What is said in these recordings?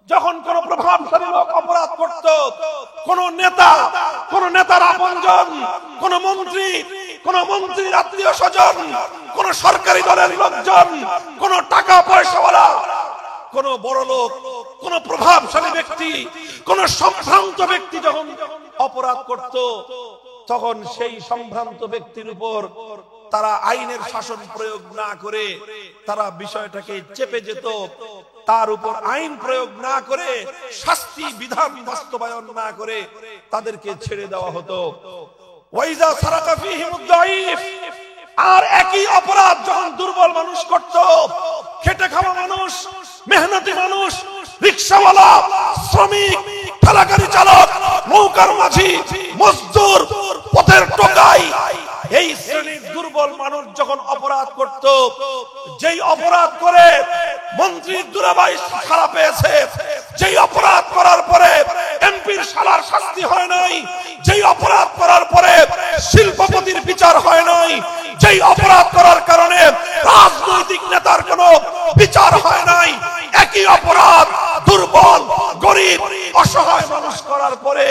যখন কোন প্রভাবশালী লোক অপরাধ করত, কোন নেতার আপনজন, কোন মন্ত্রীর আত্মীয় স্বজন, কোন সরকারি দলের লোকজন, কোন টাকা পয়সাওয়ালা, কোন বড় লোক, কোন প্রভাবশালী ব্যক্তি, কোন সম্ভ্রান্ত ব্যক্তি যখন অপরাধ করত, তখন সেই সম্ভ্রান্ত ব্যক্তির উপর তারা আইনের শাসন প্রয়োগ না করে তারা বিষয়টাকে চেপে যেত, তার উপর আইন প্রয়োগ না করে, শাস্তি বিধান বাস্তবায়ন না করে তাদেরকে ছেড়ে দেওয়া হতো। ওয়াইজা সারাকা ফীহিমুদ দাঈফ, আর একই অপরাধ যখন দুর্বল মানুষ করত, খেটে খাওয়া মানুষ, মেহনতি মানুষ, রিকশাওয়ালা, শ্রমিক, ঠেলাগাড়ি চালক, নৌকার মাঝি, মজদুর, পথের টোকাই, এই শ্রেণীর দুর্বল মানুষ যখন অপরাধ করত, যেই অপরাধ করে মন্ত্রীর দুলাভাই খারাপ পেয়েছে, যেই অপরাধ করার পরে এমপির শালার শাস্তি হয় নাই, যেই অপরাধ করার পরে শিল্পপতির বিচার হয় নাই, যেই অপরাধ করার কারণে রাজনৈতিক নেতার কোনো বিচার হয় নাই, একই অপরাধ দুর্বল, গরিব, অসহায় মানুষ করার পরে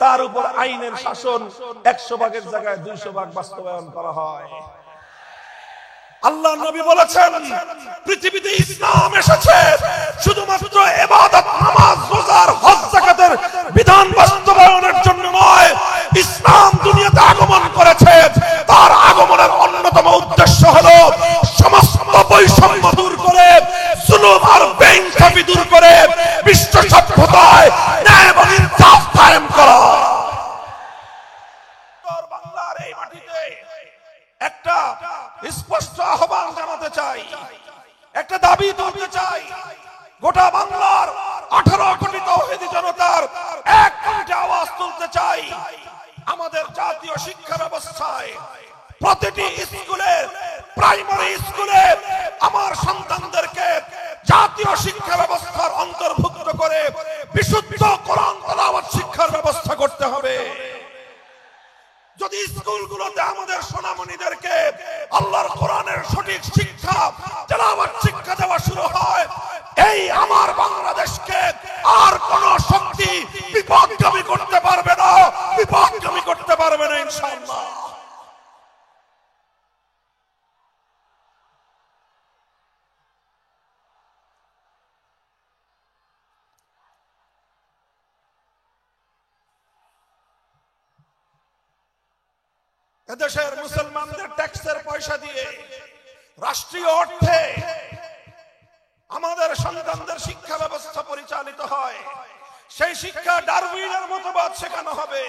তার উপর আইনের শাসন 100 ভাগের জায়গায় 200 ভাগ বাস্তবায়ন করা হয়। আল্লাহ নবী বলেছেন, পৃথিবীতে ইসলাম এসেছে শুধুমাত্র ইবাদত, নামাজ, রোজা, হজ, যাকাতের বিধান বাস্তবায়নের জন্য নয়। ইসলাম দুনিয়াতে আগমন করেছে, তার আগমনের অন্যতম উদ্দেশ্য হলো সমস্ত বৈষম্য দূর করে, জুলুম আর বেইনসাফি দূর করে বিশ্ব সভ্যতায় ন্যায় এবং ইনসাফ কায়েম করা। বাংলার এই মাটিতে একটা স্পষ্ট আহ্বান জানাতে চাই, একটা দাবি তুলতে চাই, গোটা বাংলার 18 কোটি তাওহীদি জনতার এক কণ্ঠে আওয়াজ তুলতে চাই। আমাদের জাতীয় শিক্ষা ব্যবস্থায় প্রতিটি স্কুলে, প্রাইমারি স্কুলে আমার সন্তানদেরকে জাতীয় শিক্ষা ব্যবস্থার অন্তর্ভুক্ত করে বিশুদ্ধ কোরআন তেলাওয়াত শিক্ষার ব্যবস্থা করতে হবে। যদি স্কুলগুলোতে আমাদের সোনামণিদেরকে আল্লাহর কোরআনের সঠিক শিক্ষা, তেলাওয়াত শিক্ষা দেওয়া শুরু হয়, এই আমার বাংলাদেশকে আর কোন শক্তি বিপথগামী করতে পারবে না, বিপথগামী করতে পারবে না ইনশাআল্লাহ। এদেশের মুসলমানদের ট্যাক্সের পয়সা দিয়ে, রাষ্ট্রীয় অর্থে আমাদের সন্তানদের শিক্ষা ব্যবস্থা পরিচালিত হয়। সেই শিক্ষা ডারউইনের মতবাদ শেখানো হবে।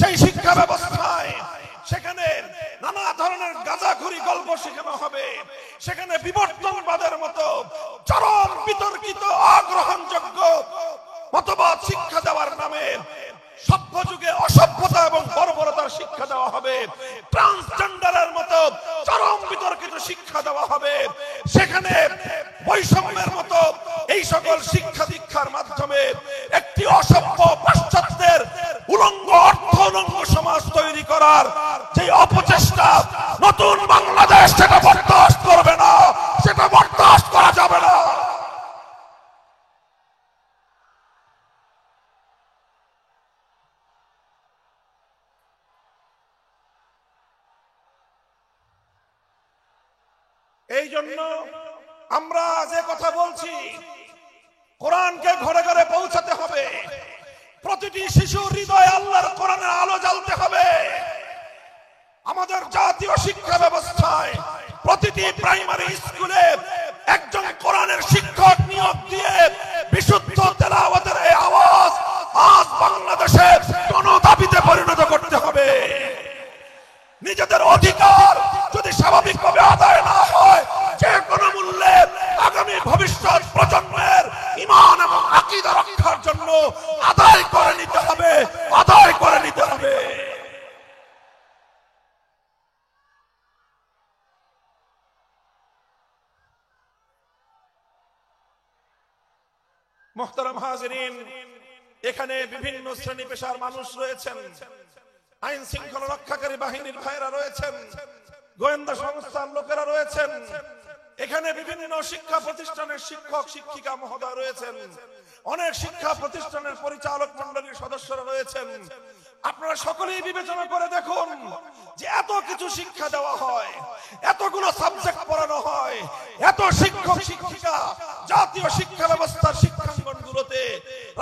সেই শিক্ষা ব্যবস্থায় সেখানে নানা ধরনের গাঁজাখুরি গল্প শেখানো হবে। সেখানে বিবর্তনবাদের মতো চরম বিতর্কিত, অগ্রহণযোগ্য মতবাদ শিক্ষা দেওয়ার নামে সভ্য যুগে অসভ্যতা এবং বর্বরতার শিক্ষা দেওয়া হবে। ট্রান্সজেন্ডারের মতো চরম বিতর্কিত শিক্ষা দেওয়া হবে। সেখানে বৈষম্যের মতো এই সকল শিক্ষা দীক্ষার মাধ্যমে একটি অসভ্য পাশ্চাত্যের উলঙ্গ, অর্থ উলঙ্গ সমাজ তৈরি করার যে অপচেষ্টা নতুন বাংলাদেশ সেটা বরদাস্ত করবে না, সেটা বরদাস্ত করা যাবে না। এই জন্য আমরা যে কথা বলছি, কোরআনকে ঘরে ঘরে পৌঁছাতে হবে। প্রতিটি শিশুর হৃদয়ে আল্লাহর কোরআনের আলো জ্বালতে হবে। আমাদের জাতীয় শিক্ষা ব্যবস্থায় প্রতিটি প্রাইমারি স্কুলে একজন কোরআনের শিক্ষক নিয়োগ দিয়ে বিশুদ্ধ তেলাওয়াতের এই আওয়াজ আজ বাংলাদেশের গণদাবিতে পরিণত করতে হবে। নিজেদের অধিকার যদি স্বাভাবিকভাবে আদায় না হয়, যে কোনো মূল্যে আগামী ভবিষ্যৎ প্রজন্মের ঈমান এবং আকীদা রক্ষার জন্য আদায় করে নিতে হবে, আদায় করে নিতে হবে। মুহতারাম হাজিরিন, এখানে বিভিন্ন শ্রেণী পেশার মানুষ রয়েছেন। আইন শৃঙ্খলা রক্ষাকারী বাহিনীর ভাইরা রয়েছেন, গোয়েন্দা সংস্থার লোকেরা রয়েছেন, এখানে বিভিন্ন শিক্ষা প্রতিষ্ঠানের শিক্ষক শিক্ষিকা মহোদয় রয়েছেন। অনেক শিক্ষা প্রতিষ্ঠানের পরিচালক মণ্ডলীর সদস্যরা রয়েছেন, আপনারা সকলেই বিবেচনা করে দেখুন যে এত কিছু শিক্ষা দেওয়া হয়, এতগুলো সাবজেক্ট পড়ানো হয়, এত শিক্ষক শিক্ষিকা জাতীয় শিক্ষা ব্যবস্থার শিক্ষাঙ্গনগুলোতে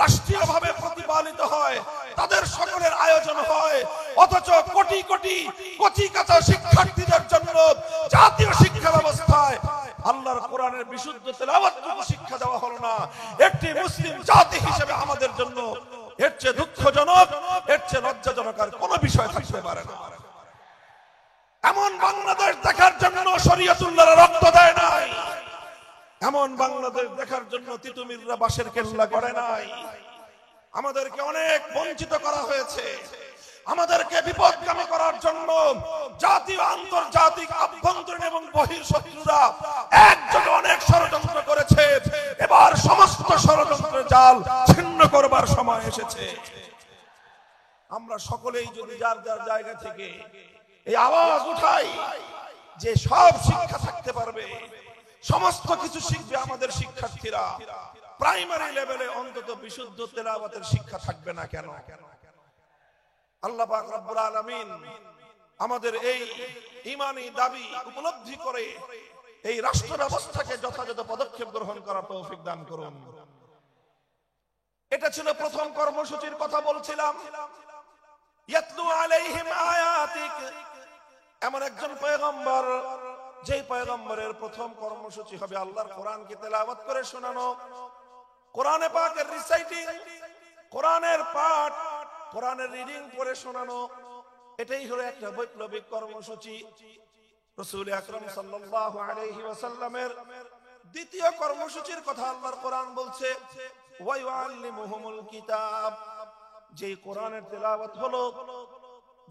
রাষ্ট্রীয়ভাবে প্রতিপালিত হয়, তাদের সকলের আয়োজন হয়, অথচ কোটি কোটি কচি কাঁচা শিক্ষার্থীদের জন্য জাতীয় শিক্ষা ব্যবস্থায় আল্লাহর কোরআনের বিশুদ্ধ তেলাওয়াতটুকু শিক্ষা দেওয়া হলো না। একটি মুসলিম জাতি হিসেবে আমাদের জন্য এর চেয়ে দুঃখজনক, এর চেয়ে লজ্জাজনক আর কোনো বিষয় থাকতে পারে না। এমন বাংলাদেশ দেখার জন্য শরীয়তুল্লাহরা রক্ত দেয় নাই, এমন বাংলাদেশ দেখার জন্য তিতুমিররা বাঁশের কেল্লা করে নাই। আমাদেরকে অনেক বঞ্চিত করা হয়েছে, আমাদেরকে বিপদগামী করার জন্য জাতীয় আন্তর্জাতিক আভ্যন্তরীণ এবং বহির শত্রুরা একযোগে অনেক ষড়যন্ত্র করেছে। এবার সমস্ত ষড়যন্ত্রের জাল ছিন্ন করবার সময় এসেছে। আমরা সকলেই যদি যার যার জায়গা থেকে এই আওয়াজ উঠাই যে সব শিক্ষা থাকতে পারবে, সমস্ত কিছু শিখবে আমাদের শিক্ষার্থীরা, প্রাইমারি লেভেলে অন্তত বিশুদ্ধ তেলাওয়াতের শিক্ষা থাকবে না কেন? আল্লাহ পাক রব্বুল আলামিন আমাদের এই ঈমানী দাবি উপলব্ধি করে এই রাষ্ট্র ব্যবস্থাকে যথাযথ পদক্ষেপ গ্রহণ করার তৌফিক দান করুন। এটা ছিল প্রথম কর্মসূচির কথা বলছিলাম। ইয়াতলু আলাইহিম আয়াতিক, এমন একজন পয়গম্বর যে পয়গম্বরের প্রথম কর্মসূচি হবে আল্লাহর কোরআনকে তেলাওয়াত করে শোনানো, কোরআনে পাকের রিসাইটিং, কোরআনের পাঠ, কোরআনের রিডিং পড়ে শোনানো। এটাই হলো একটা বৈপ্লবিক কর্মসূচি। রাসূল আকরাম সাল্লাল্লাহু আলাইহি ওয়াসাল্লামের দ্বিতীয় কর্মসূচির কথা আল্লাহর কোরআন বলছে, ওয়া ইউআল্লিমুহুমুল কিতাব, যে কোরআনের তেলাওয়াত হলো,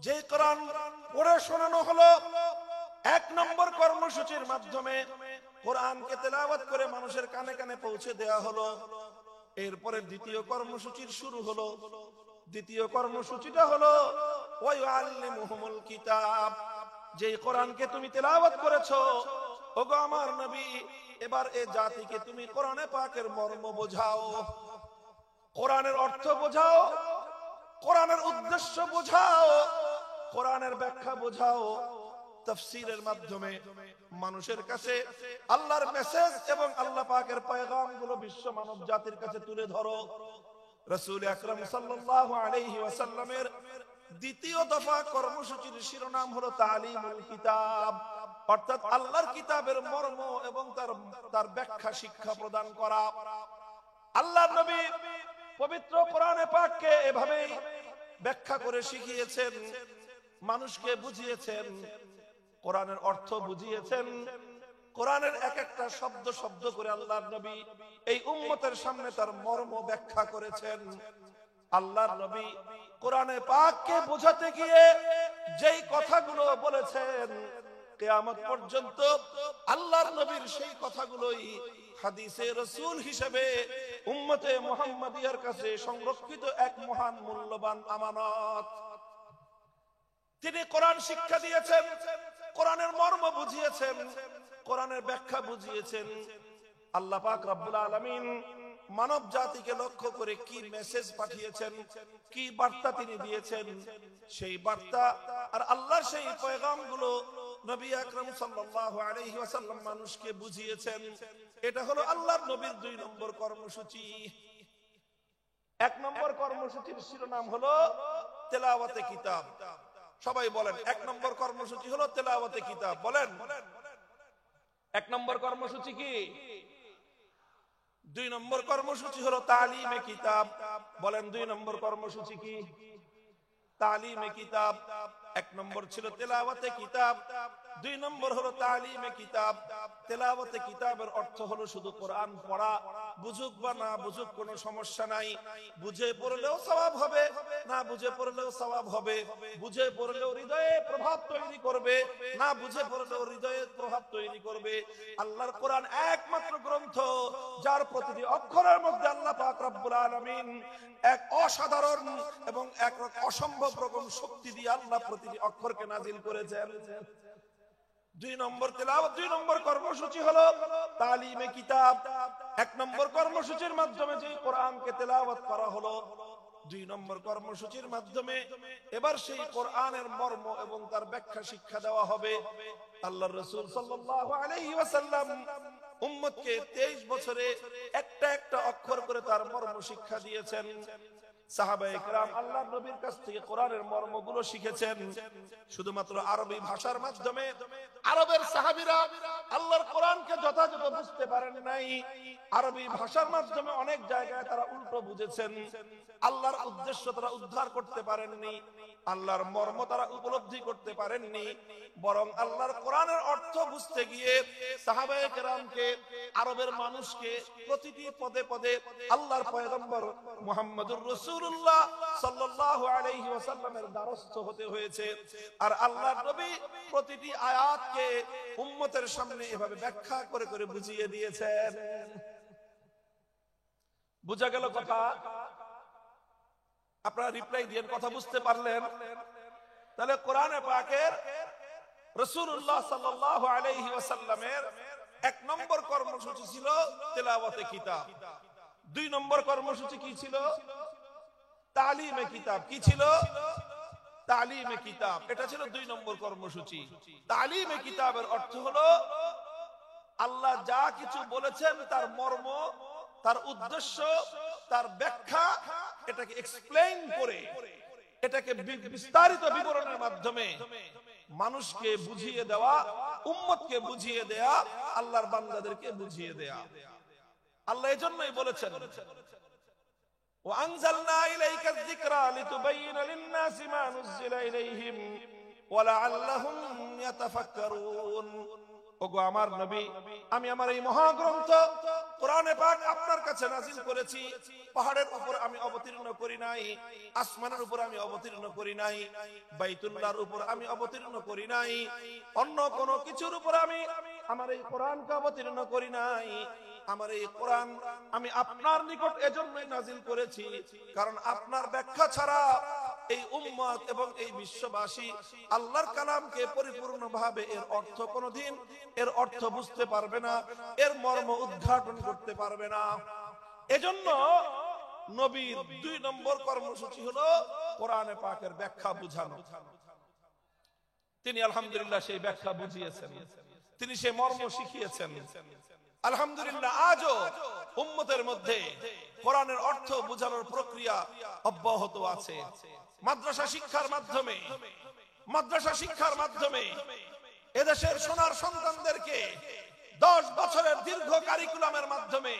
যে কোরআন পড়ে শোনানো হলো, এক নম্বর কর্মসূচির মাধ্যমে কোরআনকে তেলাওয়াত করে মানুষের কানে কানে পৌঁছে দেয়া হলো। এরপরে দ্বিতীয় কর্মসূচির শুরু হলো। দ্বিতীয় কর্মসূচিটা হলো ওয়া ইউআল্লিমুহুমুল কিতাব, যে কোরআনকে তুমি তেলাওয়াত করেছো, ওগো আমার নবী, এবার এই জাতিকে তুমি কোরআনে পাকের মর্ম বোঝাও, কোরআনের অর্থ বোঝাও, কোরআনের উদ্দেশ্য বোঝাও, কোরআনের ব্যাখ্যা বোঝাও। তাফসীরের মাধ্যমে মানুষের কাছে আল্লাহর মেসেজ এবং আল্লাহ পাকের পয়গামগুলো বিশ্ব মানব জাতির কাছে তুলে ধরো। রাসূল আকরাম সাল্লাল্লাহু আলাইহি ওয়াসাল্লামের দ্বিতীয় দফা কর্মসূচির শিরোনাম হলো তালিমুল কিতাব, অর্থাৎ আল্লাহর কিতাবের মর্ম এবং তার ব্যাখ্যা শিক্ষা প্রদান করা। আল্লাহর নবী পবিত্র কোরআনে পাককে এভাবেই ব্যাখ্যা করে শিখিয়েছেন, মানুষকে বুঝিয়েছেন, কোরআনের অর্থ বুঝিয়েছেন, কোরআনের এক একটা শব্দ শব্দ করে আল্লাহর নবী এই উম্মতের সামনে তার মর্ম ব্যাখ্যা করেছেন। আল্লাহর নবী কোরআনে পাককে বোঝাতে গিয়ে যেই কথাগুলো বলেছেন, কিয়ামত পর্যন্ত আল্লাহর নবীর সেই কথাগুলোই হাদিসে রাসূল হিসেবে উম্মতে মুহাম্মাদিয়ার কাছে সংরক্ষিত এক মহান মূল্যবান আমানত। তিনি কোরআন শিক্ষা দিয়েছেন, কোরআনের মর্ম বুঝিয়েছেন, কোরআনের ব্যাখ্যা বুঝিয়েছেন। আল্লাহ পাক রব্বুল আলামিন মানব জাতিকে লক্ষ্য করে কি মেসেজ পাঠিয়েছেন, কি বার্তা তিনি দিয়েছেন, সেই বার্তা আর আল্লাহর সেই পয়গামগুলো নবী আকরাম সাল্লাল্লাহু আলাইহি ওয়াসাল্লাম মানুষকে বুঝিয়েছেন। এটা হলো আল্লাহর নবীর 2 নম্বর কর্মসূচি। 1 নম্বর কর্মসূচির শিরোনাম হলো তেলাওয়াতে কিতাব। সবাই বলেন, 1 নম্বর কর্মসূচি হলো তেলাওয়াতে কিতাব। বলেন 1 নম্বর কর্মসূচি কি? 2 নম্বর কর্মসূচি হলো তালিমে কিতাব। বলেন 2 নম্বর কর্মসূচি কি? তালিমে কিতাব। 1 নম্বর ছিল তেলাওয়াতে কিতাব, 2 নম্বর হলো তালিমে কিতাব। তেলাওয়াতে কিতাবের অর্থ হলো শুধু কোরআন পড়া, বুঝুক বা না বুঝুক কোনো সমস্যা নাই, বুঝে পড়লেও সওয়াব হবে, না বুঝে পড়লেও সওয়াব হবে, বুঝে পড়লেও হৃদয়ে প্রভাব তৈরি করবে, না বুঝে পড়লেও হৃদয়ে প্রভাব তৈরি করবে। আল্লাহর কোরআন একমাত্র গ্রন্থ যার প্রতিটি অক্ষরের মধ্যে আল্লাহ পাক রব্বুল আলামিন এক অসাধারণ এবং এক অসম্ভব রকম শক্তি দিয়ে আল্লাহ প্রতিটি অক্ষরকে নাজিল করেছেন। দুই নম্বর তেলাওয়াত, দুই নম্বর কর্মসূচি হলো তালিমে কিতাব। এক নম্বর কর্মসূচির মাধ্যমে যে কোরআনকে তেলাওয়াত করা হলো, দুই নম্বর কর্মসূচির মাধ্যমে এবার সেই কোরআনের মর্ম এবং তার ব্যাখ্যা শিক্ষা দেওয়া হবে। আল্লাহর রাসূল সাল্লাল্লাহু আলাইহি ওয়াসাল্লাম উম্মতকে 23 বছরে একটা একটা অক্ষর করে তার মর্ম শিক্ষা দিয়েছেন। সাহাবায়ে কেরাম আল্লাহর নবীর কাছ থেকে কোরআনের মর্মগুলো শিখেছেন শুধুমাত্র আরবি ভাষার মাধ্যমে। আরবের সাহাবীরা আল্লাহর কোরআনকে যথাযথ বুঝতে পারেন নাই, আরবি ভাষার মাধ্যমে অনেক জায়গায় তারা উল্টো বুঝেছেন। আল্লাহর উদ্দেশ্য তারা উদ্ধার করতে পারেননি, আল্লাহর মর্ম তারা উপলব্ধি করতে পারেননি, বরং আল্লাহর কোরআনের অর্থ বুঝতে গিয়ে সাহাবায়ে কেরামকে, আরবের মানুষকে প্রতিটি পদে পদে আল্লাহর পয়গম্বর মুহাম্মদুর রাসূলুল্লাহ সাল্লাল্লাহু আলাইহি ওয়াসাল্লামের দ্বারস্থ হতে হয়েছে। আর আল্লাহর নবী প্রতিটি আয়াতকে উম্মতের সামনে এভাবে ব্যাখ্যা করে করে বুঝিয়ে দিয়েছেন। বুঝা গেল কথা? আপনারা রিপ্লাই দিয়ে কথা বুঝতে পারলেন? তাহলে কোরআনে পাকের রাসূলুল্লাহ সাল্লাল্লাহু আলাইহি ওয়াসাল্লামের এক নম্বর কর্মসূচি ছিল তেলাওয়াতে কিতাব। দুই নম্বর কর্মসূচি কি ছিল? তালিমে কিতাব। কি ছিল? তালিমে কিতাব। এটা ছিল দুই নম্বর কর্মসূচি। তালিমে কিতাবের অর্থ হলো আল্লাহ যা কিছু বলেছেন তার মর্ম, তার উদ্দেশ্য, তার ব্যাখ্যা, এটাকে এক্সপ্লেইন করে, এটাকে বিস্তারিত বিবরণের মাধ্যমে মানুষকে বুঝিয়ে দেওয়া, উম্মতকে বুঝিয়ে দেয়া, আল্লাহর বান্দাদেরকে বুঝিয়ে দেয়া। আল্লাহ এজন্যই বলেছেন وأنزلنا إليك الذكرى لتبين للناس ما نزل إليهم ولعلهم يتفكرون। ওগো আমার নবী, আমি আমার এই মহাগ্রন্থ কোরআনে পাক আপনার কাছে নাযিল করেছি। পাহাড়ের উপর আমি অবতীর্ণ করি নাই, আসমানের উপর আমি অবতীর্ণ করি নাই, বাইতুল্লাহর উপর আমি অবতীর্ণ করি নাই, অন্য কোন কিছুর উপর আমি আমার এই কোরআনকে অবতীর্ণ করি নাই। আমার এই কোরআন আমি আপনার নিকট এজন্যই নাযিল করেছি কারণ আপনার ব্যাখ্যা ছাড়া এই উম্মত এবং এই বিশ্ববাসী আল্লাহর কালামকে পরিপূর্ণভাবে এর অর্থ কোনদিন এর অর্থ বুঝতে পারবে না, এর মর্ম উদ্ঘাটন করতে পারবে না। এজন্য নবীর দুই নম্বর কর্মসূচি হলো কোরআনে পাকের ব্যাখ্যা বুঝানো। তিনি আলহামদুলিল্লাহ সেই ব্যাখ্যা বুঝিয়েছেন, তিনি সেই মর্ম শিখিয়েছেন। আলহামদুলিল্লাহ আজও উম্মতের মধ্যে কোরআনের অর্থ বোঝানোর প্রক্রিয়া অব্যাহত আছে। মাদ্রাসা শিক্ষার মাধ্যমে এদেশের সোনার সন্তানদেরকে 10 বছরের দীর্ঘ কারিকুলামের মাধ্যমে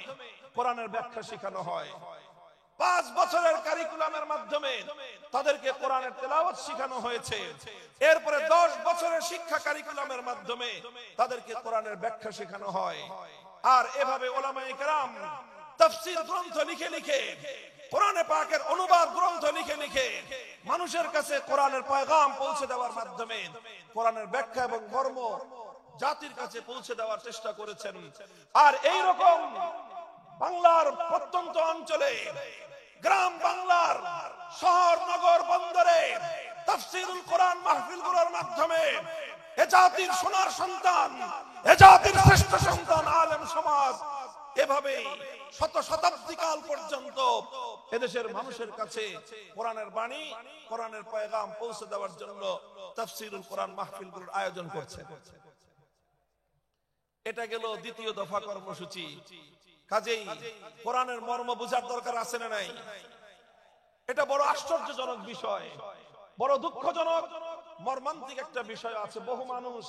কোরআনের ব্যাখ্যা শেখানো হয়। 5 বছরের কারিকুলামের মাধ্যমে তাদেরকে কোরআনের তেলাওয়াত শেখানো হয়েছে। এরপরে 10 বছরের শিক্ষা কারিকুলামের মাধ্যমে তাদেরকে কোরআনের ব্যাখ্যা শেখানো হয়। আর এভাবে উলামায়ে কেরাম তাফসীর গ্রন্থ লিখে লিখে, কোরআনে পাকের অনুবাদ গ্রন্থ লিখে লিখে মানুষের কাছে কোরআনের পয়গাম পৌঁছে দেওয়ার মাধ্যমে কোরআনের ব্যাখ্যা এবং মর্ম জাতির কাছে পৌঁছে দেওয়ার চেষ্টা করেছেন। আর এই রকম বাংলার প্রত্যন্ত অঞ্চলে, গ্রাম বাংলার শহর নগর বন্দরে তাফসীরুল কোরআন মাহফিলগুলোর মাধ্যমে এ জাতির সোনার সন্তান, এ জাতির শ্রেষ্ঠ সন্তান আলেম সমাজ এভাবে শত শতাব্দী কাল পর্যন্ত এদেশের মানুষের কাছে কোরআনের বাণী, কোরআনের পয়গাম পৌঁছে দেওয়ার জন্য তাফসীরুল কোরআন মাহফিলগুলোর আয়োজন করছে। এটা গেল দ্বিতীয় দফা কর্মসূচি। কাজেই কোরআনের মর্ম বোঝার দরকার আছে না নাই? এটা বড় আশ্চর্যজনক বিষয়, বড় দুঃখজনক, মর্মান্তিক একটা বিষয় আছে। বহু মানুষ,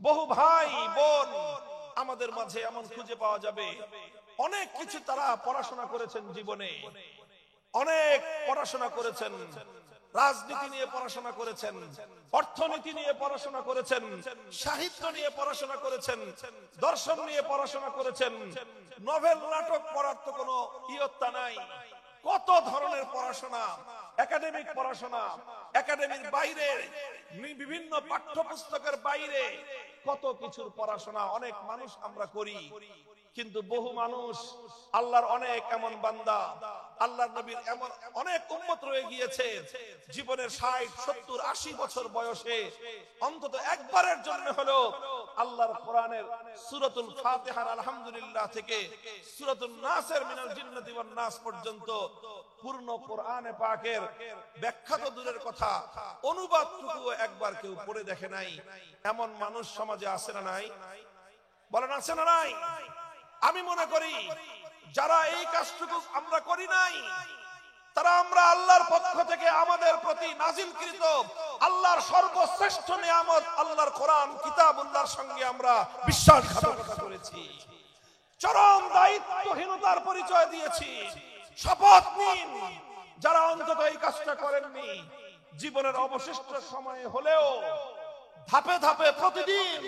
বহু ভাই বোন আমাদের মাঝে এমন খুঁজে পাওয়া যাবে, অনেক কিছু তারা পড়াশোনা করেছেন জীবনে, অনেক পড়াশোনা করেছেন, রাজনীতি নিয়ে পড়াশোনা করেছেন, অর্থনীতি নিয়ে পড়াশোনা করেছেন, সাহিত্য নিয়ে পড়াশোনা করেছেন, দর্শন নিয়ে পড়াশোনা করেছেন, নভেল নাটক পড়ার তো কোনো ইয়ত্তা নাই। কত ধরনের পড়াশোনা, একাডেমিক পড়াশোনা, একাডেমির বাইরে বিভিন্ন পাঠ্যপুস্তকের বাইরে কত কিছুর পড়াশোনা অনেক মানুষ আমরা করি। কিন্তু বহু মানুষ, আল্লাহর অনেক এমন বান্দা, আল্লাহর নবীর এমন অনেক উম্মত রয়ে গিয়েছে, জীবনের 60, 70, 80 বছর বয়সে অন্তত একবারের জন্য হলো আল্লাহর কোরআনের সূরাতুল ফাতিহার আলহামদুলিল্লাহ থেকে সূরাতুন নাসের মিনাল জিন্নাতি ওয়ান নাস পর্যন্ত পূর্ণ কোরআনে পাকের ব্যাখ্যা তো দূরের কথা, অনুবাদটুকু একবার কেউ পড়ে দেখে নাই। এমন মানুষ সমাজে আছে না নাই? বলেন আছে না নাই? আমি মনে করি যারা এই কাজটুকু আমরা করি নাই, তারা আমরা আল্লাহর পক্ষ থেকে আমাদের প্রতি নাজিলকৃত আল্লাহর সর্বশ্রেষ্ঠ নিয়ামত আল্লাহর কোরআন কিতাবুল্লাহর সঙ্গে আমরা বিশ্বাসঘাতকতা করেছি, চরম দায়িত্বহীনতার পরিচয় দিয়েছি। শপথ নিন, যারা অন্তত এই কাজটা করেননি, জীবনের অবশিষ্ট সময়ে হলেও ধাপে ধাপে প্রতিদিন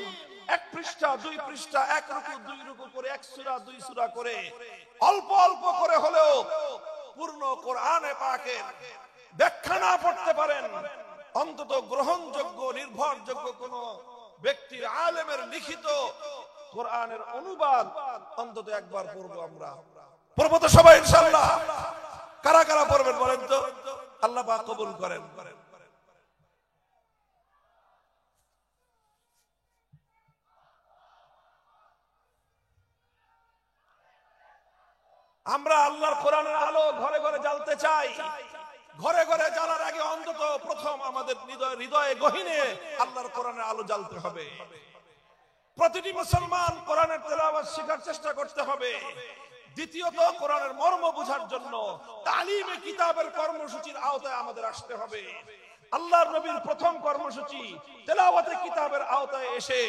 1 পৃষ্ঠা 2 পৃষ্ঠা 1 রুকু 2 রুকু করে 1 সূরা 2 সূরা করে অল্প অল্প করে হলেও পূর্ণ কোরআনে পাকের ব্যাখ্যা না পড়তে পারেন, অন্তত গ্রহণযোগ্য নির্ভরযোগ্য কোন ব্যক্তি আলেমের লিখিত কোরআনের অনুবাদ অন্তত একবার পড়বো। আমরা পড়বো তো সবাই ইনশাআল্লাহ? কারা কারা পড়বেন বলেন তো? আল্লাহ পাক কবুল করেন। আমরা আল্লাহর কোরআনের আলো ঘরে ঘরে জ্বালতে চাই। ঘরে ঘরে জ্বালার আগে অন্তত প্রথম আমাদের হৃদয়ে গহীনে আল্লাহর কোরআনের আলো জ্বালতে হবে। প্রতিটি মুসলমান কোরআনের তেলাওয়াত শেখার চেষ্টা করতে হবে। দ্বিতীয়ত, কোরআনের মর্ম বোঝার জন্য তালিমে কিতাবের কর্মসূচির আওতায় আমাদের আসতে হবে। আল্লাহর নবীর প্রথম কর্মসূচি তেলাওয়াতে কিতাবের আওতায় এসে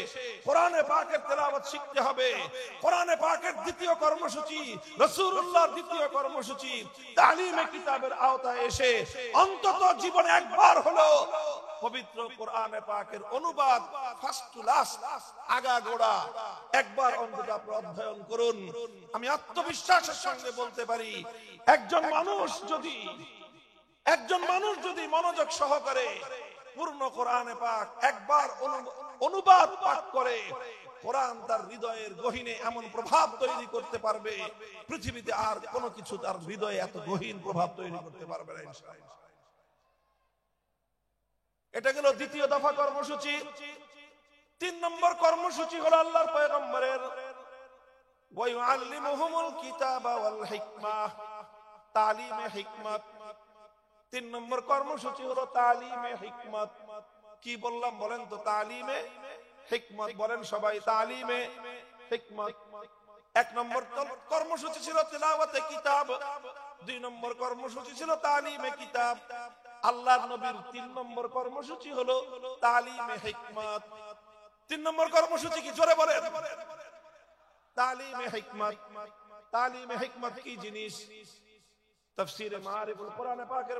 কোরআনে পাকের তেলাওয়াত শিখতে হবে। কোরআনে পাকের দ্বিতীয় কর্মসূচি, রাসূলুল্লাহর দ্বিতীয় কর্মসূচি তালিমে কিতাবের আওতায় এসে অন্তত জীবনে একবার হলো পবিত্র কোরআনে পাকের অনুবাদ ফার্স্ট টু লাস্ট, আগাগোড়া একবার অন্তত আপনি অধ্যয়ন করুন। আমি আত্মবিশ্বাসের সঙ্গে বলতে পারি, একজন মানুষ যদি মনোযোগ সহকারে পূর্ণ কোরআনে পাক একবার অনুবাদ পাঠ করে, কোরআন তার হৃদয়ের গহীনে এমন প্রভাব তৈরি করতে পারবে, পৃথিবীতে আর কোনো কিছু তার হৃদয়ে এত গহীন প্রভাব তৈরি করতে পারবে না ইনশাআল্লাহ। এটা গেল দ্বিতীয় দফা কর্মসূচি। 3 নম্বর কর্মসূচি হলো আল্লাহর পয়গম্বরের ওয়া ইউআল্লিমুহুমুল কিতাবা ওয়াল হিকমাহ, তালিমে হিকমত। 3 নম্বর কর্মসূচি হলো তালিমে হিকমত। কি বললাম বলেন তো? তালিমে হিকমত বলেন সবাই, তালিমে হিকমত। 1 নম্বর কর্মসূচি ছিল তিলাওয়াতে কিতাব, 2 নম্বর কর্মসূচি ছিল তালিমে কিতাব। আল্লাহর নবীর 3 নম্বর কর্মসূচি হলো তালিমে হিকমত। 3 নম্বর কর্মসূচি কি? জোরে বলেন। তালিমে হিকমত। তালিমে হিকমত কি জিনিস? তাফসীরে মারিফুল কোরআনে পাকের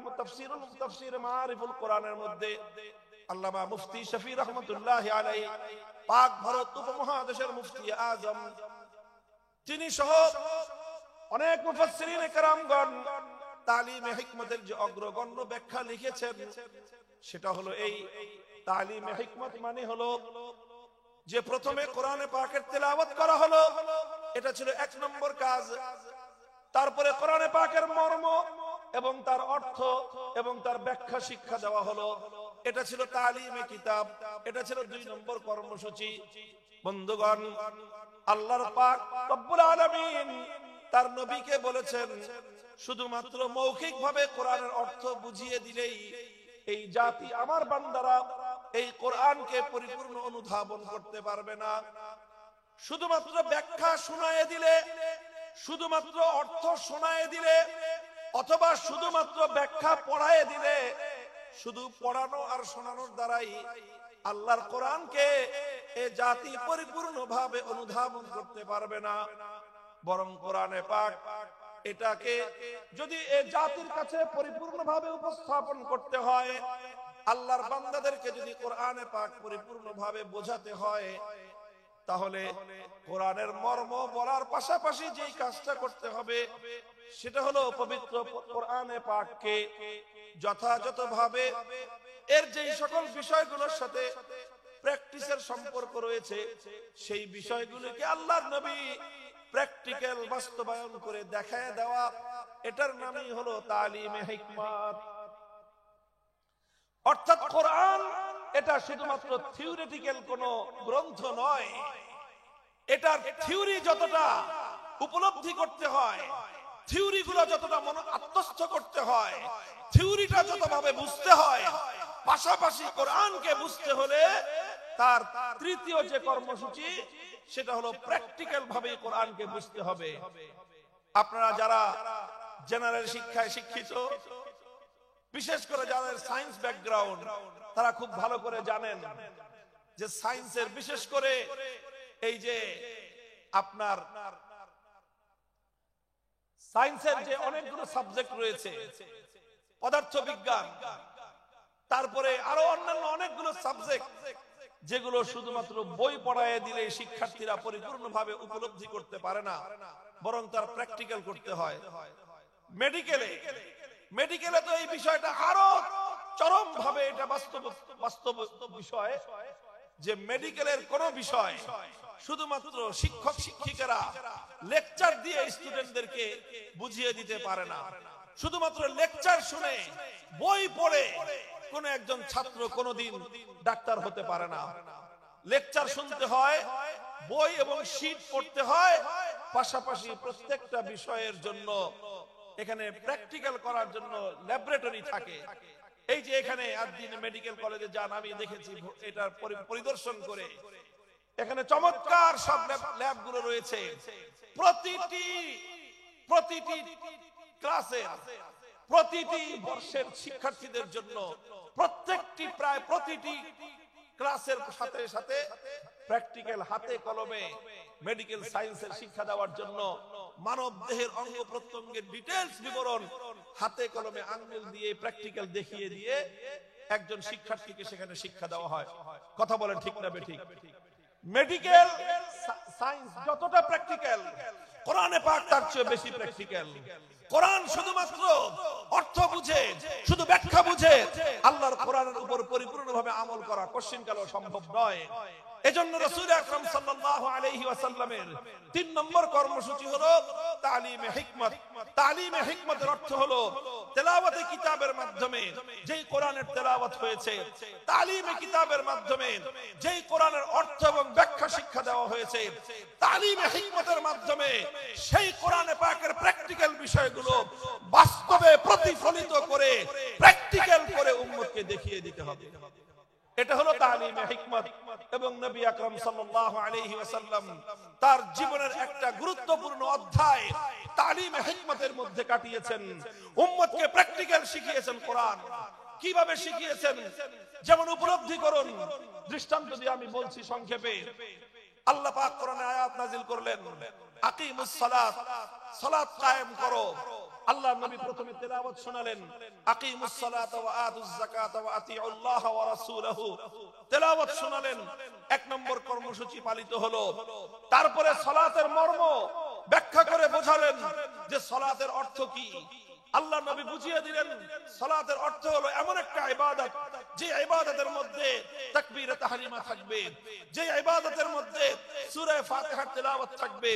তাফসীরে মারিফুল কোরআনের মধ্যে আল্লামা মুফতি শফি রহমাতুল্লাহি আলাইহি, পাক ভারত উপমহাদেশের মুফতি আজম, তিনি সহ অনেক মুফাসসিরিনে কেরামগণ তালিমে হিকমতের যে অগ্রগণ্য ব্যাখ্যা লিখেছেন, সেটা হলো এই তালিমে হিকমত মানে হলো যে প্রথমে কোরআনে পাকের তেলাওয়াত করা হলো, এটা ছিল 1 নম্বর কাজ। তারপরে কোরআনে পাকের মর্ম এবং তার অর্থ এবং তার ব্যাখ্যা শিক্ষা দেওয়া হলো, এটা ছিল তালিমে কিতাব। এটা ছিল 2 নম্বর কর্মসূচি। বন্ধুগণ, আল্লাহর পাক রব্বুল আলামিন তার নবীকে বলেছেন, শুধুমাত্র মৌখিকভাবে কোরআনের অর্থ বুঝিয়ে দিলেই এই জাতি আমার বান্দারা এই কোরআনকে পরিপূর্ণ অনুধাবন করতে পারবে না। শুধুমাত্র ব্যাখ্যা শোনায়ে দিলে, শুধুমাত্র অর্থ শোনায়ে দিলে, অথবা শুধুমাত্র ব্যাখ্যা পড়ায়ে দিলে, শুধু পড়ানো আর শোনানোর দ্বারাই আল্লাহর কোরআনকে এই জাতি পরিপূর্ণভাবে অনুধাবন করতে পারবে না। বরং কোরআনে পাক এটাকে যদি এই জাতির কাছে পরিপূর্ণভাবে উপস্থাপন করতে হয়, আল্লাহর বান্দাদেরকে যদি কোরআনে পাক পরিপূর্ণভাবে বোঝাতে হয়, তাহলে কোরআনের মর্ম বলার পাশাপাশি যেই কাজটা করতে হবে সেটা হলো পবিত্র কোরআনে পাককে যথাযথভাবে এর যেই সকল বিষয়গুলোর সাথে প্র্যাকটিসের সম্পর্ক রয়েছে সেই বিষয়গুলোকে আল্লাহর নবী প্র্যাকটিক্যাল বাস্তবায়ন করে দেখায় দেওয়া, এটার নামই হলো তালিমে হিকমত। অর্থাৎ কোরআন এটা শুধুমাত্র থিওরিটিক্যাল কোনো গ্রন্থ নয়, এটার থিওরি যতটা উপলব্ধি করতে হয়, থিওরিগুলো যতটা মনে আত্মস্থ করতে হয়, থিওরিটা যতভাবে বুঝতে হয়, পাশাপাশি কোরআনকে বুঝতে হলে তার তৃতীয় যে কর্মসূচি সেটা হলো প্র্যাকটিক্যাল ভাবে কোরআনকে বুঝতে হবে। আপনারা যারা জেনারেল শিক্ষায় শিক্ষিত, বিশেষ করে যাদের সায়েন্স ব্যাকগ্রাউন্ড, তারা খুব ভালো করে জানেন যে সায়েন্সের বিশেষ করে এই যে আপনার সায়েন্সের যে অনেকগুলো সাবজেক্ট রয়েছে, পদার্থবিজ্ঞান, তারপরে আরো অন্যান্য অনেকগুলো সাবজেক্ট যেগুলো শুধুমাত্র বই পড়ায় দিলে শিক্ষার্থীরা পরিপূর্ণভাবে উপলব্ধি করতে পারে না, বরং তার প্র্যাকটিক্যাল করতে হয়। মেডিকেলে তো এই বিষয়টা আরো চরম ভাবে এটা বাস্তব বিষয় যে মেডিকেলের কোন বিষয় শুধুমাত্র শিক্ষক শিক্ষিকারা লেকচার দিয়ে স্টুডেন্টদেরকে বুঝিয়ে দিতে পারে না। শুধুমাত্র লেকচার শুনে, বই পড়ে কোন একজন ছাত্র কোনদিন ডাক্তার হতে পারে না। লেকচার শুনতে হয়, বই এবং শীট পড়তে হয়, পাশাপাশি প্রত্যেকটা বিষয়ের জন্য এখানে প্র্যাকটিক্যাল করার জন্য ল্যাবরেটরি থাকে। এই যে এখানে আদ্দিন মেডিকেল কলেজে যান, আমি দেখেছি এটার পরিদর্শন করে, এখানে চমৎকার সব ল্যাবগুলো রয়েছে। প্রতিটি ক্লাসের, প্রতিটি বর্ষের শিক্ষার্থীদের জন্য প্রায় প্রতিটি ক্লাসের সাথে সাথে প্র্যাকটিক্যাল হাতে কলমে মেডিকেল সায়েন্সের শিক্ষা দেওয়ার জন্য মানব দেহের অঙ্গ প্রত্যঙ্গের ডিটেইলস বিবরণ হাতে কলমে আঙ্গুল দিয়ে প্র্যাকটিক্যাল দেখিয়ে দিয়ে একজন শিক্ষার্থীকে সেখানে শিক্ষা দেওয়া হয়। কথা বলেন ঠিক না বেঠিক? মেডিকেল সায়েন্স যতটা প্র্যাকটিক্যাল, কোরআনে পাক তার চেয়ে বেশি প্র্যাকটিক্যাল। কোরআন শুধুমাত্র অর্থ বুঝে, শুধু ব্যাখ্যা বুঝে আল্লাহর কোরআনের উপর পরিপূর্ণভাবে আমল করা কোশ্চিনকালেও সম্ভব নয়। এজন্য রাসূল আকরাম সাল্লাল্লাহু আলাইহি ওয়াসাল্লামের ৩ নম্বর কর্মসূচি হলো তালিমে হিকমত। তালিমে হিকমতের অর্থ হলো তেলাওয়াতে কিতাবের মাধ্যমে যেই কোরআনের তেলাওয়াত হয়েছে, তালিমে কিতাবের মাধ্যমে যেই কোরআনের অর্থ এবং ব্যাখ্যা শিক্ষা দেওয়া হয়েছে, তালিমে হিকমতের মাধ্যমে সেই কোরআনে পাকের প্র্যাকটিক্যাল বিষয়গুলো বাস্তবে প্রতিফলিত করে প্র্যাকটিক্যাল করে উম্মতকে দেখিয়ে দিতে হবে। এটা হলো তালিমে হিকমত। এবং নবী আকরাম সাল্লাল্লাহু আলাইহি ওয়াসাল্লাম তার জীবনের একটা গুরুত্বপূর্ণ অধ্যায় তালিমে হিকমতের মধ্যে কাটিয়েছেন। উম্মতকে প্র্যাকটিক্যাল শিখিয়েছেন। কোরআন কিভাবে শিখিয়েছেন যেমন উপলব্ধি করুন। দৃষ্টান্ত দিয়ে আমি বলছি সংক্ষেপে। আল্লাহ পাক কোরআনে আয়াত নাযিল করলেন, আকিমুস সালাত, সালাত কায়েম করো। আল্লাহ নবী প্রথমে তেলাওয়াত শোনালেন, আকিমুস সালাতা ওয়া আতুজ যাকাতা ওয়া আতিউল্লাহ ওয়া রাসূলহু। তেলাওয়াত শোনালেন, ১ নম্বর কর্মসূচি পালিত হলো। তারপরে সালাতের মর্ম ব্যাখ্যা করে বোঝালেন যে সালাতের অর্থ কি। আল্লাহ নবী বুঝিয়ে দিলেন সালাতের অর্থ হলো এমন একটা ইবাদত যে ইবাদতের মধ্যে তাকবীরে তাহরিমা থাকবে, যে ইবাদতের মধ্যে সূরা ফাতিহার তেলাওয়াত থাকবে,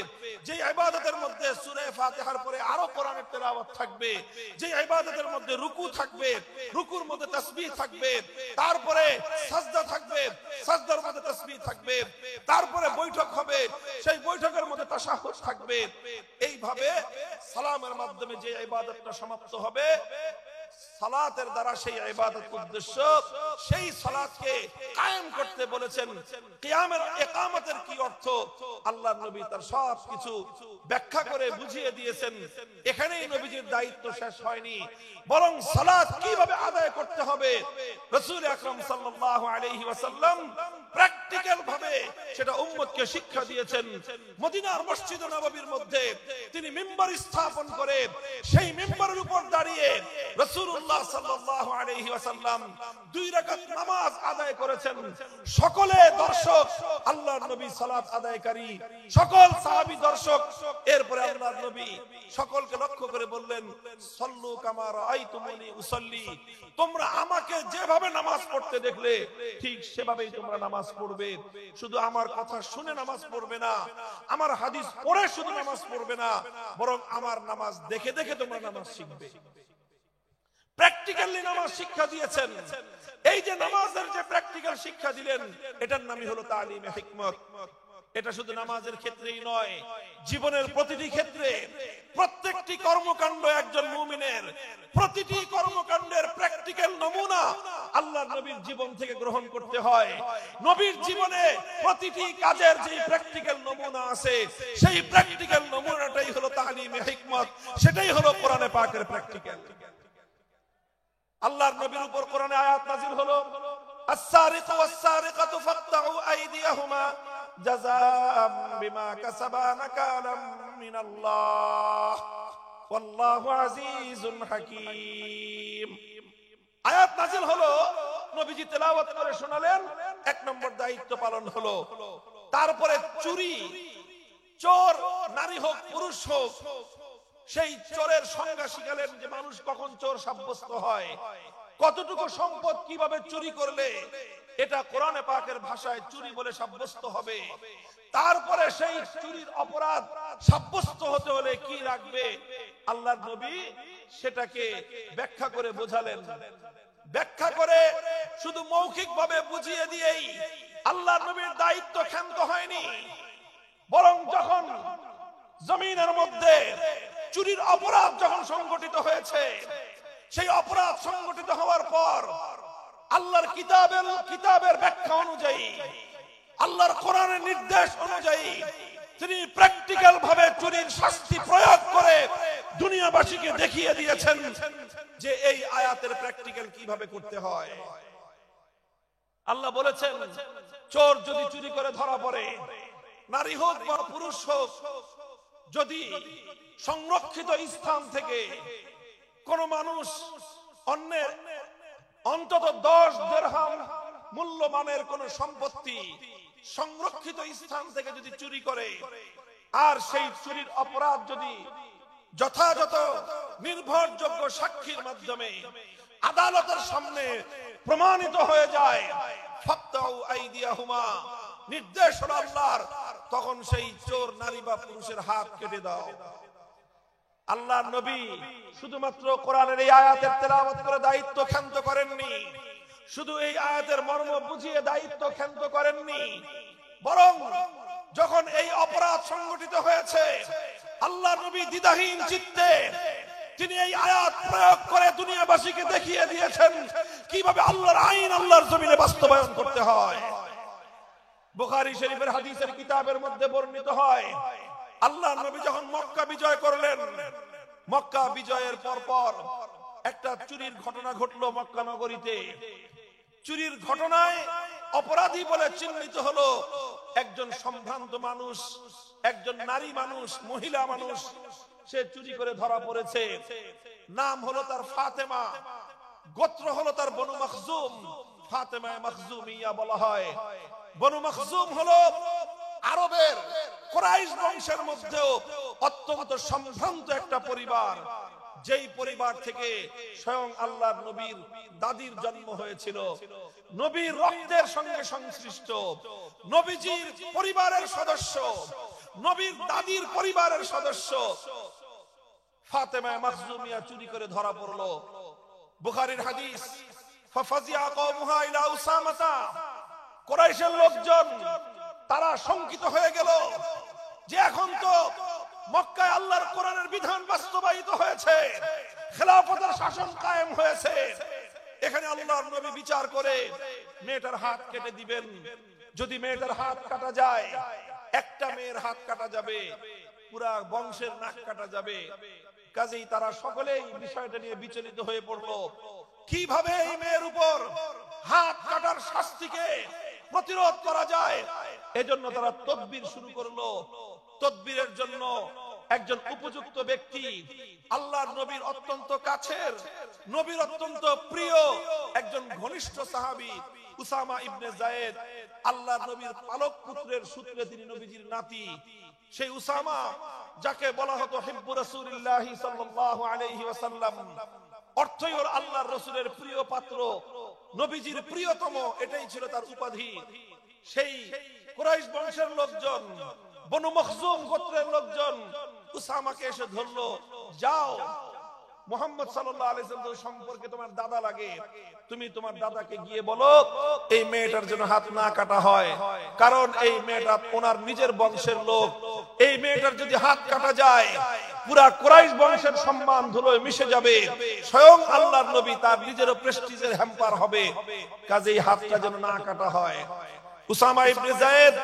যে ইবাদতের মধ্যে সূরা ফাতিহার পরে আরো কোরআনের তেলাওয়াত থাকবে, যে ইবাদতের মধ্যে রুকু থাকবে, রুকুর মধ্যে তাসবিহ থাকবে, তারপরে সাজদা থাকবে, সাজদার মধ্যে তাসবিহ থাকবে, তারপরে বৈঠক হবে, সেই বৈঠকের মধ্যে তাশাহুদ থাকবে। এইভাবে সালামের মাধ্যমে যে ইবাদতটা সমাপ্ত হবে, সালাতের দ্বারা সেই ইবাদত উদ্দেশ্য, সেই সালাতকে কায়েম করতে বলেছেন। কিয়ামের ইকামতের কি অর্থ আল্লাহর নবী তার সবকিছু ব্যাখ্যা করে বুঝিয়ে দিয়েছেন। এখানেই নবীজির দায়িত্ব শেষ হয়নি, বরং সালাত কিভাবে আদায় করতে হবে রাসূল আকরাম সাল্লাল্লাহু আলাইহি ওয়াসাল্লাম প্র্যাকটিক্যাল ভাবে সেটা উম্মতকে শিক্ষা দিয়েছেন। মদিনার মসজিদ নববীর মধ্যে তিনি মিম্বার স্থাপন করে সেই মিম্বারের উপর দাঁড়িয়ে রাসূলুল্লাহ সাল্লাল্লাহু আলাইহি ওয়াসাল্লাম 2 রাকাত নামাজ আদায় করেছেন। সকলে দর্শক, আল্লাহর নবী সালাত আদায়কারী, সকল সাহাবী দর্শক। এরপরে আল্লাহর নবী সকলকে লক্ষ্য করে বললেন, সাল্লু কামা রাআইতুমুনি উসাল্লি, তোমরা আমাকে যেভাবে নামাজ পড়তে দেখলে ঠিক সেভাবেই তোমরা নামাজ পড়বে। পড়বে, শুধু আমার কথা শুনে নামাজ পড়বে না, আমার হাদিস পড়ে শুধু নামাজ পড়বে না, বরং আমার নামাজ দেখে দেখে তোমরা নামাজ শিখবে। প্র্যাকটিক্যালি নামাজ শিক্ষা দিয়েছেন। এই যে নামাজের যে প্র্যাকটিক্যাল শিক্ষা দিলেন, এটার নামই হলো তালিমে হিকমত। এটা শুধু নামাজের ক্ষেত্রেই নয়, জীবনের প্রতিটি ক্ষেত্রে, প্রত্যেকটি কর্মকাণ্ড একজন মুমিনের, প্রতিটি কর্মকাণ্ডের প্র্যাকটিক্যাল নমুনা আল্লাহর নবীর জীবন থেকে গ্রহণ করতে হয়। নবীর জীবনে প্রতিটি কাজের যে প্র্যাকটিক্যাল নমুনা আছে, সেই প্র্যাকটিক্যাল নমুনাটাই হলো তালিমে হিকমত, সেটাই হলো কোরআনে পাকের প্র্যাকটিক্যাল। আল্লাহর নবীর উপর কোরআনে আয়াত নাযিল হলো, আস-সারিকু ওয়াস-সারিকাতু ফাকতাউ আইদিয়াহুমা জাযাআম বিমা কাসাবা নাকালাম মিনাল্লাহ ওয়াল্লাহু আজিজুন হাকীম। আয়াত নাযিল হলো, নবীজি তেলাওয়াত করে শোনালেন, এক নম্বর দায়িত্ব পালন হলো। তারপরে চুরি, চোর নারী হোক পুরুষ হোক, সেই চোরের সংজ্ঞা শিখালেন যে মানুষ কখন চোর সাব্যস্ত হয়, কতটুকু সম্পদ কিভাবে চুরি করলে এটা কোরআনে পাকের ভাষায় চুরি বলে সাব্যস্ত হবে। তারপরে সেই চুরির অপরাধ সাব্যস্ত হতে হলে কি লাগবে, আল্লাহর নবী সেটাকে ব্যাখ্যা করে বোঝালেন। ব্যাখ্যা করে শুধু মৌখিকভাবে বুঝিয়ে দিয়েই আল্লাহর নবীর দায়িত্ব ক্ষান্ত হয়নি, বরং যখন জমিনের মধ্যে চুরির অপরাধ যখন সংগঠিত হয়েছে, সেই অপরাধ সংগঠিত হওয়ার পর আল্লাহর কিতাবের ব্যাখ্যা অনুযায়ী, আল্লাহর কোরআনের নির্দেশ অনুযায়ী তিনি প্র্যাকটিক্যাল ভাবে চুরির শাস্তি প্রয়োগ করে দুনিয়াবাসীকে দেখিয়ে দিয়েছেন যে এই আয়াতের প্র্যাকটিক্যাল কিভাবে করতে হয়। আল্লাহ বলেছেন, চোর যদি চুরি করে ধরা পড়ে, নারী হোক বা পুরুষ হোক, যদি সংরক্ষিত স্থান থেকে কোন মানুষ অন্যের অন্তত 10 দিরহাম মূল্যমানের কোন সম্পত্তি সংরক্ষিত স্থান থেকে যদি চুরি করে, আর সেই চুরির অপরাধ যদি যথাযথ নির্ভরযোগ্য সাক্ষীর মাধ্যমে আদালতের সামনে প্রমাণিত হয়ে যায়, ফাকতাউ আইদিয়াহুমা, নির্দেশ হলো আল্লাহর, তখন সেই চোর নারী বা পুরুষের হাত কেটে দাও। আল্লাহর নবী শুধুমাত্র কোরআনের এই আয়াতের তেলাওয়াত করে দায়িত্ব ক্ষান্ত করেননি, শুধু এই আয়াতের মর্ম বুঝিয়ে দায়িত্ব ক্ষান্ত করেননি, বরং যখন এই অপরাধ সংগঠিত হয়েছে, আল্লাহর নবী দ্বিধাহীন চিত্তে তিনি এই আয়াত প্রয়োগ করে দুনিয়াবাসীকে দেখিয়ে দিয়েছেন কিভাবে আল্লাহর আইন আল্লাহর জমিনে বাস্তবায়ন করতে হয়। বুখারী শরীফের হাদিসের কিতাবের মধ্যে বর্ণিত হয়, আল্লাহর নবী যখন মক্কা বিজয় করলেন, মক্কা বিজয়ের পর একটা চুরির ঘটনা ঘটলো মক্কা নগরীতে। চুরির ঘটনায় অপরাধী বলে চিহ্নিত হলো একজন সম্ভ্রান্ত মানুষ, একজন নারী মানুষ, মহিলা মানুষ, সে চুরি করে ধরা পড়েছে। নাম হলো তার ফাতেমা, গোত্র হলো তার বনু মখজুম, ফাতেমা মখজুমিয়া বলা হয়। বনু মখজুম হলো আরবের কুরাইশ বংশের মধ্যেও অত্যন্ত সম্ভ্রান্ত একটা পরিবার, যেই পরিবার থেকে স্বয়ং আল্লাহর নবীর দাদির জন্ম হয়েছিল, নবীর রক্তের সঙ্গে সংশ্লিষ্ট, নবীজির পরিবারের সদস্য, নবীর দাদির পরিবারের সদস্য ফাতেমা মখজুমিয়া চুরি করে ধরা পড়লো। বুখারীর হাদিস, ফাফাজিয়া কওমুহা ইলা উসামাতা, কুরাইশের লোকজন তারা শঙ্কিত হয়ে গেল যে এখন তো মক্কায় আল্লাহর কোরআনের বিধান বাস্তবায়িত হয়েছে, খেলাফতের শাসন কায়েম হয়েছে, এখানে আল্লাহর নবী বিচার করে মেয়েটার হাত কেটে দিবেন। যদি মেয়েটার হাত কাটা যায়, একটা মেয়ের হাত কাটা যাবে, পুরা বংশের নাক কাটা যাবে। কাজেই তারা সকলেই বিষয়টা নিয়ে বিচলিত হয়ে পড়লো, কিভাবে এই মেয়ের উপর হাত কাটার শাস্তিকে প্রতিরোধ করা যায়। এজন্য তারা তদবির শুরু করলো। তদবিরের জন্য একজন উপযুক্ত ব্যক্তি, আল্লাহর নবীর অত্যন্ত কাছের, নবীর অত্যন্ত প্রিয় একজন ঘনিষ্ঠ সাহাবী উসামা ইবনে যায়েদ, আল্লাহর নবীর পালক পুত্রের সূত্রে তিনি নবীজির নাতি। সেই উসামা, যাকে বলা হতো হিব্বু রাসূলিল্লাহ সাল্লাল্লাহু আলাইহি ওয়াসাল্লাম, অর্থই হলো আল্লাহর রাসূলের প্রিয় পাত্র, নবীজির প্রিয়তম, এটাই ছিল তার উপাধি। সেই কুরাইশ বংশের লোকজন, বনু মখজুম গোত্রের লোকজন উসামাকে এসে ধরলো, যাও মুহাম্মদ সাল্লাল্লাহু আলাইহি ওয়াসাল্লাম সম্পর্কে তোমার দাদা লাগে, তুমি তোমার দাদাকে গিয়ে বলো এই মেয়েটার জন্য হাত না কাটা হয়, কারণ এই মেয়েটা ওনার নিজের বংশের লোক, এই মেয়েটার যদি হাত কাটা যায় পুরা কুরাইশ বংশের সম্মান ধুলোয় মিশে যাবে, স্বয়ং আল্লাহর নবী তার নিজের প্রেস্টিজের হ্যাম্পার হবে, কাজেই হাতটা যেন না কাটা হয়। উসামা ইবনে যায়েদ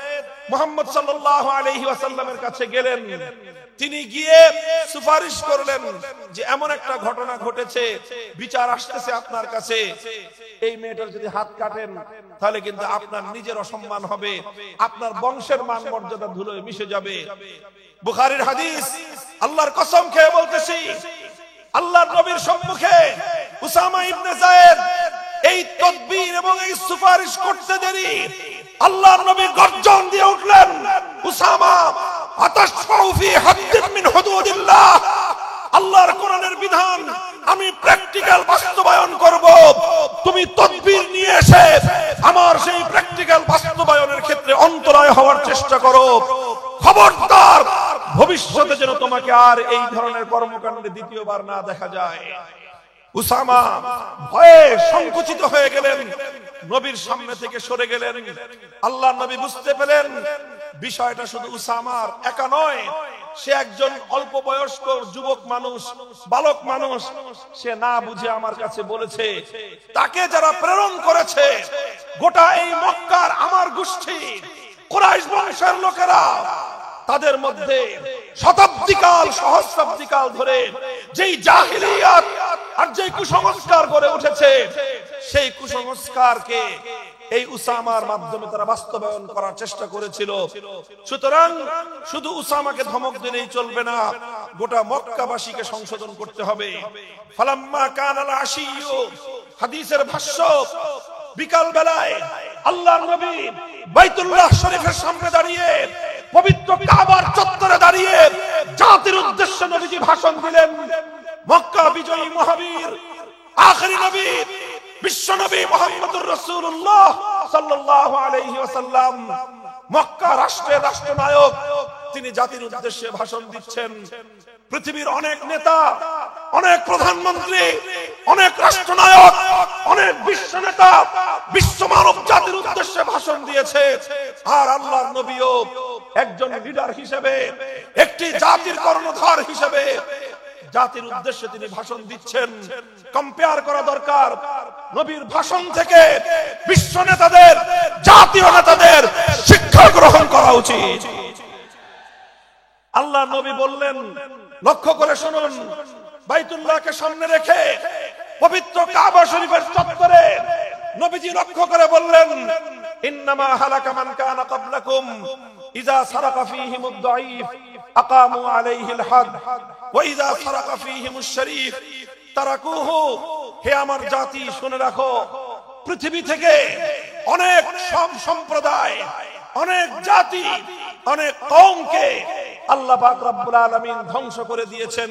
মুহাম্মদ সাল্লাল্লাহু আলাইহি ওয়াসাল্লামের কাছে গেলেন, তিনি গিয়ে সুপারিশ করলেন যে এমন একটা ঘটনা ঘটেছে, বিচার আসতেছে আপনার কাছে, এই মেয়েটার যদি হাত কাটেন তাহলে কিন্তু আপনার নিজের অসম্মান হবে, আপনার বংশের মান মর্যাদা ধুলোয় মিশে যাবে। বুখারীর হাদিস, আল্লাহর কসম খেয়ে বলতেছি, আল্লাহর নবীর সম্মুখে উসামা ইবনে যায়েদ এই তদবির এবং এই সুপারিশ করতে দেরি আল্লাহর নবী গর্জন দিয়ে উঠলেন, উসামা আতাশফাউ ফি হাদ্দিন মিন হুদুদিল্লাহ, আল্লাহর কোরআনের বিধান আমি প্র্যাকটিক্যাল বাস্তবায়ন করব, তুমি তদবির নিয়ে এসে আমার সেই প্র্যাকটিক্যাল বাস্তবায়নের ক্ষেত্রে অন্তরায় হওয়ার চেষ্টা করো, খবরদার ভবিষ্যতে যেন তোমাকে আর এই ধরনের কর্মকাণ্ডে দ্বিতীয়বার না দেখা যায়। উসামা ভয়ে সংকুচিত হয়ে গেলেন, নবীর সামনে থেকে সরে গেলেন। আল্লাহর নবী বুঝতে পেলেন বিষয়টা শুধু উসামার একা নয়, সে একজন অল্প বয়স্ক যুবক মানুষ, বালক মানুষ, সে না বুঝে আমার কাছে বলেছে, তাকে যারা প্রেরণ করেছে গোটা এই মক্কার আমার গোষ্ঠী কুরাইশ বংশের লোকেরা, তাদের মধ্যে শতাব্দীকাল সহস্রাব্দীকাল ধরে যেই জাহিলিয়াত আর যেই কুসংস্কার গড়ে উঠেছে, সেই কুসংস্কারকে এই উসামার মাধ্যমে তারা বাস্তবায়ন করার চেষ্টা করেছিল। সুতরাং শুধু উসামাকে ধমক দিলেই চলবে না, গোটা মক্কাবাসীকে সংশোধন করতে হবে। ফালাম্মা কানাল আশিয়্যু, হাদিসের ভাষ্য, বিকাল বেলায় আল্লাহর নবী বাইতুল্লাহ শরীফের সামনে দাঁড়িয়ে, পবিত্র কাবার চত্বরে দাঁড়িয়ে জাতির উদ্দেশ্যে নবীজি ভাষণ দিলেন। মক্কা বিজয়ী মহাবীর আখেরি নবী বিশ্ব নবী মুহাম্মদুর রাসূলুল্লাহ সাল্লাল্লাহু আলাইহি ওয়াসাল্লাম, মক্কা রাষ্ট্রের রাষ্ট্রনায়ক, তিনি জাতির উদ্দেশ্যে ভাষণ দিচ্ছেন। পৃথিবীর অনেক নেতা, অনেক প্রধানমন্ত্রী, অনেক রাষ্ট্রনায়ক, অনেক বিশ্ব নেতা বিশ্ব মানব জাতির উদ্দেশ্যে ভাষণ দিয়েছে, আর আল্লাহর নবীও একজন লিডার হিসেবে, একটি জাতির কর্ণধার হিসেবে জাতির উদ্দেশ্যে তিনি ভাষণ দিচ্ছেন। কম্পেয়ার করা দরকার, নবীর ভাষণ থেকে বিশ্ব নেতাদের, জাতীয় নেতাদের শিক্ষা গ্রহণ করা উচিত। আল্লাহ নবী বললেন, লক্ষ্য করে শুনুন, বাইতুল্লাহকে সামনে রেখে পবিত্র কাবা শরীফের চত্বরে নবীজি লক্ষ্য করে বললেন, ইন্নামা হালাকা মান কানা ক্বাবলাকুম ইযা সারাকা ফীহিমুদ দাঈফ আকামু আলাইহিল হাদ ওয়া ইযা সারাকা ফীহিমুশ শরীফ তারাকুহু। হে আমার জাতি, শুনে রাখো, পৃথিবী থেকে অনেক সম্প্রদায়, অনেক জাতি, অনেক কওমকে আল্লাহ পাক রব্বুল আলামিন ধ্বংস করে দিয়েছেন।